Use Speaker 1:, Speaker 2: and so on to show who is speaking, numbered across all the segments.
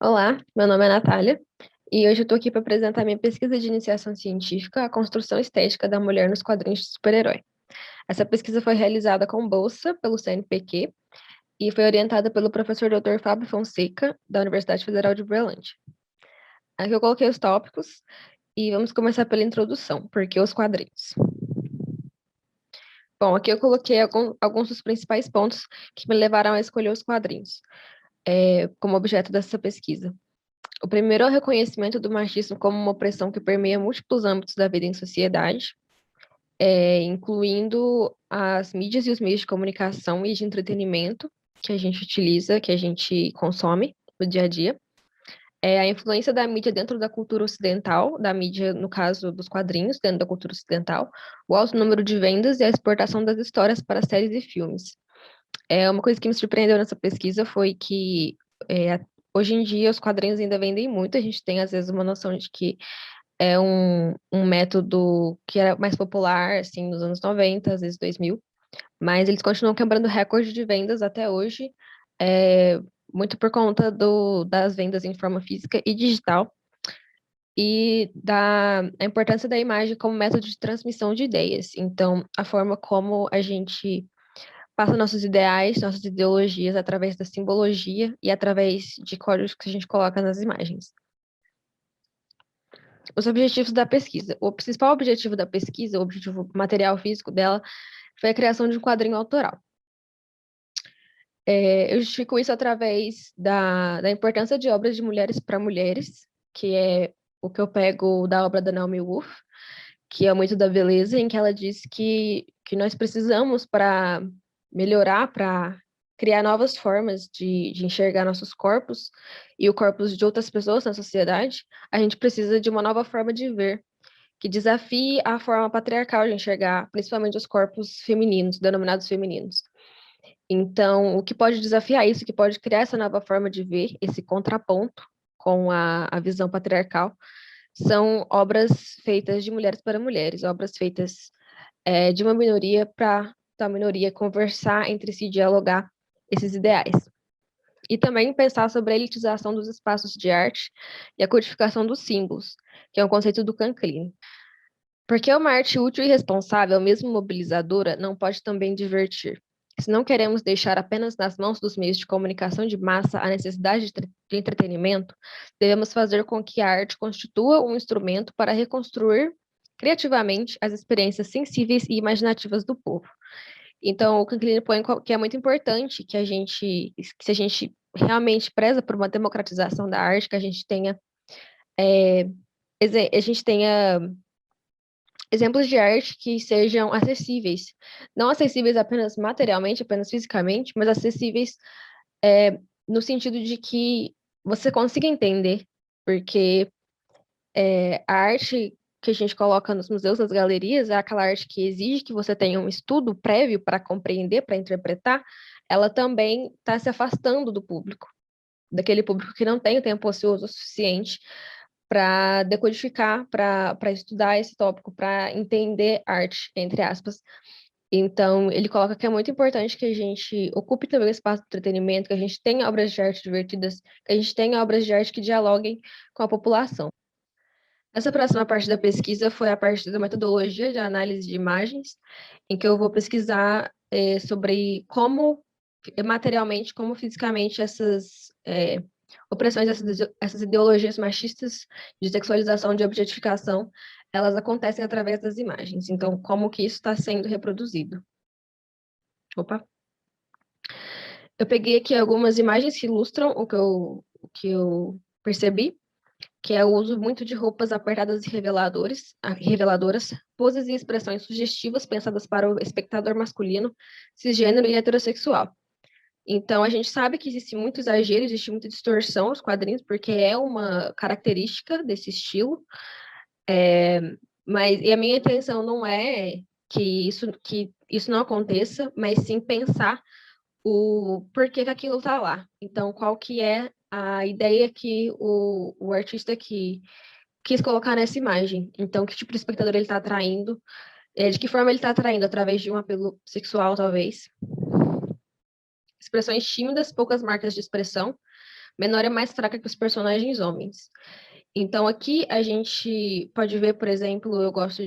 Speaker 1: Olá, meu nome é Natália e hoje eu estou aqui para apresentar minha pesquisa de iniciação científica, a construção estética da mulher nos quadrinhos de super-herói. Essa pesquisa foi realizada com bolsa pelo CNPq e foi orientada pelo professor Dr. Fábio Fonseca, da Universidade Federal de Uberlândia. Aqui eu coloquei os tópicos e vamos começar pela introdução, porque os quadrinhos. Bom, aqui eu coloquei alguns dos principais pontos que me levaram a escolher os quadrinhos como objeto dessa pesquisa. O primeiro é o reconhecimento do machismo como uma opressão que permeia múltiplos âmbitos da vida em sociedade, incluindo as mídias e os meios de comunicação e de entretenimento que a gente utiliza, que a gente consome no dia a dia. A influência da mídia dentro da cultura ocidental, da mídia, no caso dos quadrinhos, dentro da cultura ocidental, o alto número de vendas e a exportação das histórias para séries e filmes. Uma coisa que me surpreendeu nessa pesquisa foi que é, hoje em dia os quadrinhos ainda vendem muito, a gente tem às vezes uma noção de que é um método que era mais popular, assim, nos anos 90, às vezes 2000, mas eles continuam quebrando recorde de vendas até hoje, é, muito por conta das vendas em forma física e digital, e da a importância da imagem como método de transmissão de ideias. Então, a forma como a gente passa nossos ideais, nossas ideologias através da simbologia e através de códigos que a gente coloca nas imagens. Os objetivos da pesquisa. O principal objetivo da pesquisa, o objetivo material físico dela, foi a criação de um quadrinho autoral. Eu justifico isso através da importância de obras de mulheres para mulheres, que é o que eu pego da obra da Naomi Wolf, que é muito da beleza, em que ela diz que nós precisamos para melhorar, para criar novas formas de enxergar nossos corpos e o corpos de outras pessoas na sociedade, a gente precisa de uma nova forma de ver, que desafie a forma patriarcal de enxergar, principalmente os corpos femininos, denominados femininos. Então, o que pode desafiar isso, o que pode criar essa nova forma de ver, esse contraponto com a visão patriarcal, são obras feitas de mulheres para mulheres, obras feitas de uma minoria para a minoria conversar entre si, dialogar esses ideais. E também pensar sobre a elitização dos espaços de arte e a codificação dos símbolos, que é um conceito do Canclini. Porque uma arte útil e responsável, mesmo mobilizadora, não pode também divertir. Se não queremos deixar apenas nas mãos dos meios de comunicação de massa a necessidade de entretenimento, devemos fazer com que a arte constitua um instrumento para reconstruir criativamente as experiências sensíveis e imaginativas do povo. Então, o Canclini põe que é muito importante que se a gente realmente preza por uma democratização da arte, que é, a gente tenha exemplos de arte que sejam acessíveis. Não acessíveis apenas materialmente, apenas fisicamente, mas acessíveis no sentido de que você consiga entender, porque a arte que a gente coloca nos museus, nas galerias, é aquela arte que exige que você tenha um estudo prévio para compreender, para interpretar, ela também está se afastando do público, daquele público que não tem o tempo ocioso suficiente para decodificar, para estudar esse tópico, para entender arte, entre aspas. Então, ele coloca que é muito importante que a gente ocupe também o espaço do entretenimento, que a gente tenha obras de arte divertidas, que a gente tenha obras de arte que dialoguem com a população. Essa próxima parte da pesquisa foi a parte da metodologia de análise de imagens, em que eu vou pesquisar sobre como materialmente, como fisicamente essas opressões, essas ideologias machistas de sexualização, de objetificação, elas acontecem através das imagens. Então, como que isso está sendo reproduzido? Opa! Eu peguei aqui algumas imagens que ilustram o que eu percebi, que é o uso muito de roupas apertadas e reveladoras, poses e expressões sugestivas pensadas para o espectador masculino, cisgênero e heterossexual. Então, a gente sabe que existe muito exagero, existe muita distorção nos quadrinhos, porque é uma característica desse estilo, mas e a minha intenção não é que isso não aconteça, mas sim pensar o porquê que aquilo está lá. Então, qual que é a ideia que o artista que quis colocar nessa imagem. Então, que tipo de espectador ele está atraindo, de que forma ele está atraindo, através de um apelo sexual, talvez. Expressões tímidas, poucas marcas de expressão, menor e mais fraca que os personagens homens. Então, aqui a gente pode ver, por exemplo, eu gosto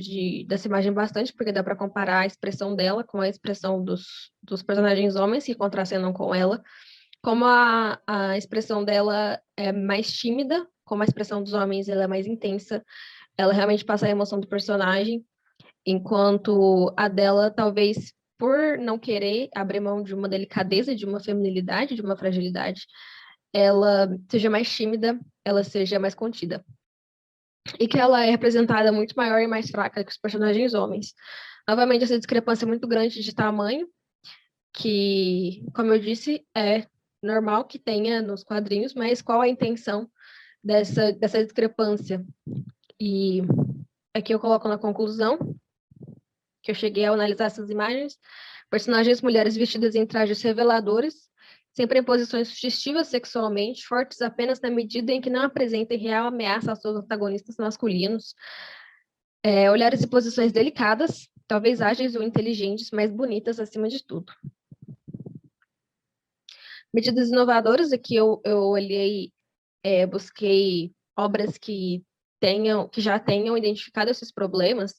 Speaker 1: dessa imagem bastante, porque dá para comparar a expressão dela com a expressão dos personagens homens que contracenam com ela. Como a expressão dela é mais tímida, como a expressão dos homens ela é mais intensa, ela realmente passa a emoção do personagem, enquanto a dela, talvez por não querer abrir mão de uma delicadeza, de uma feminilidade, de uma fragilidade, ela seja mais tímida, ela seja mais contida. E que ela é representada muito maior e mais fraca que os personagens homens. Novamente, essa discrepância é muito grande de tamanho, que, como eu disse, é normal que tenha nos quadrinhos, mas qual a intenção dessa discrepância? E aqui eu coloco na conclusão, que eu cheguei a analisar essas imagens, personagens mulheres vestidas em trajes reveladores, sempre em posições sugestivas sexualmente, fortes apenas na medida em que não apresentem real ameaça aos seus antagonistas masculinos, olhares e posições delicadas, talvez ágeis ou inteligentes, mas bonitas acima de tudo. Medidas inovadoras, aqui eu olhei, busquei obras que já tenham identificado esses problemas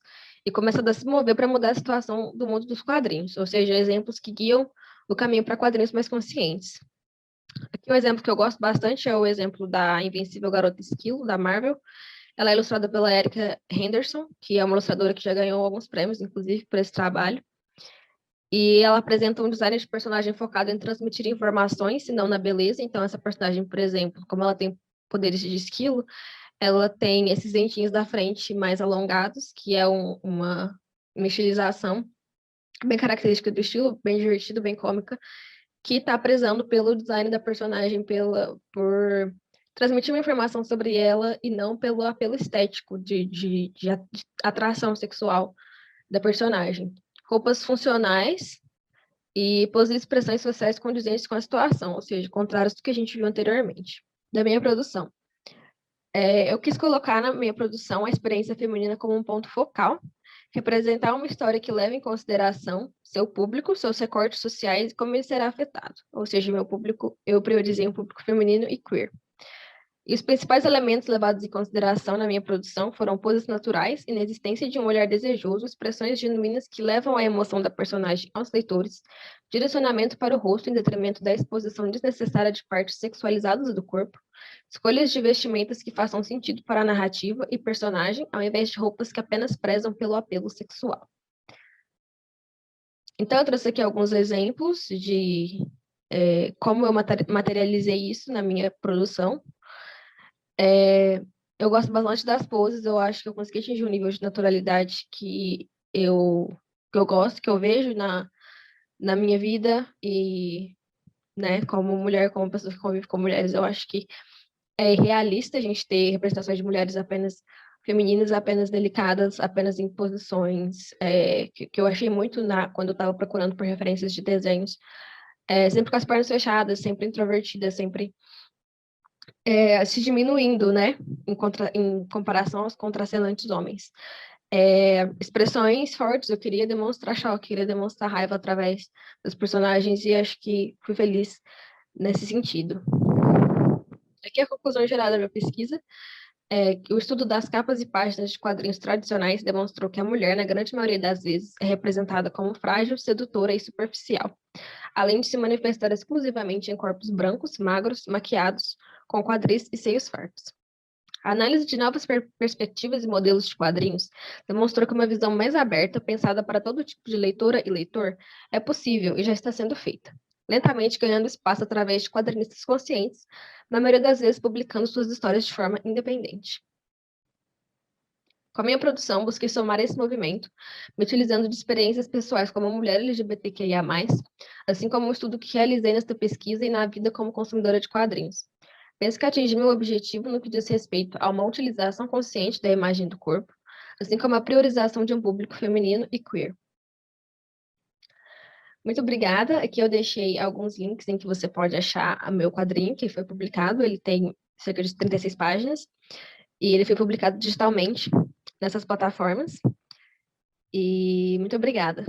Speaker 1: e começado a se mover para mudar a situação do mundo dos quadrinhos, ou seja, exemplos que guiam o caminho para quadrinhos mais conscientes. Aqui um exemplo que eu gosto bastante é o exemplo da Invencível Garota Esquilo, da Marvel. Ela é ilustrada pela Erica Henderson, que é uma ilustradora que já ganhou alguns prêmios, inclusive, por esse trabalho. E ela apresenta um design de personagem focado em transmitir informações, e não na beleza. Então, essa personagem, por exemplo, como ela tem poderes de esquilo, ela tem esses dentinhos da frente mais alongados, que é uma estilização bem característica do estilo, bem divertido, bem cômica, que está prezando pelo design da personagem, por transmitir uma informação sobre ela e não pelo apelo estético de atração sexual da personagem. Roupas funcionais e pôs expressões sociais condizentes com a situação, ou seja, contrários do que a gente viu anteriormente. Da minha produção. Eu quis colocar na minha produção a experiência feminina como um ponto focal, representar uma história que leva em consideração seu público, seus recortes sociais e como ele será afetado. Ou seja, meu público, eu priorizei um público feminino e queer. E os principais elementos levados em consideração na minha produção foram poses naturais, inexistência de um olhar desejoso, expressões genuínas que levam a emoção da personagem aos leitores, direcionamento para o rosto em detrimento da exposição desnecessária de partes sexualizadas do corpo, escolhas de vestimentas que façam sentido para a narrativa e personagem, ao invés de roupas que apenas prezam pelo apelo sexual. Então, eu trouxe aqui alguns exemplos de como eu materializei isso na minha produção. Eu gosto bastante das poses, eu acho que eu consegui atingir um nível de naturalidade que eu gosto, que eu vejo na minha vida e, né, como mulher, como pessoa que convive com mulheres, eu acho que é irrealista a gente ter representações de mulheres apenas femininas, apenas delicadas, apenas em posições que eu achei muito quando eu estava procurando por referências de desenhos, sempre com as pernas fechadas, sempre introvertida, sempre se diminuindo, né, em comparação aos contracenantes homens. Expressões fortes, eu queria demonstrar choque, queria demonstrar raiva através dos personagens e acho que fui feliz nesse sentido. Aqui é a conclusão geral da minha pesquisa é que o estudo das capas e páginas de quadrinhos tradicionais demonstrou que a mulher, na grande maioria das vezes, é representada como frágil, sedutora e superficial, além de se manifestar exclusivamente em corpos brancos, magros, maquiados, com quadris e seios fartos. A análise de novas perspectivas e modelos de quadrinhos demonstrou que uma visão mais aberta, pensada para todo tipo de leitora e leitor, é possível e já está sendo feita, lentamente ganhando espaço através de quadrinistas conscientes, na maioria das vezes publicando suas histórias de forma independente. Com a minha produção, busquei somar esse movimento, me utilizando de experiências pessoais como mulher LGBTQIA+, assim como um estudo que realizei nesta pesquisa e na vida como consumidora de quadrinhos. Penso que atingi meu objetivo no que diz respeito a uma utilização consciente da imagem do corpo, assim como a priorização de um público feminino e queer. Muito obrigada. Aqui eu deixei alguns links em que você pode achar o meu quadrinho, que foi publicado. Ele tem cerca de 36 páginas e ele foi publicado digitalmente nessas plataformas. E muito obrigada.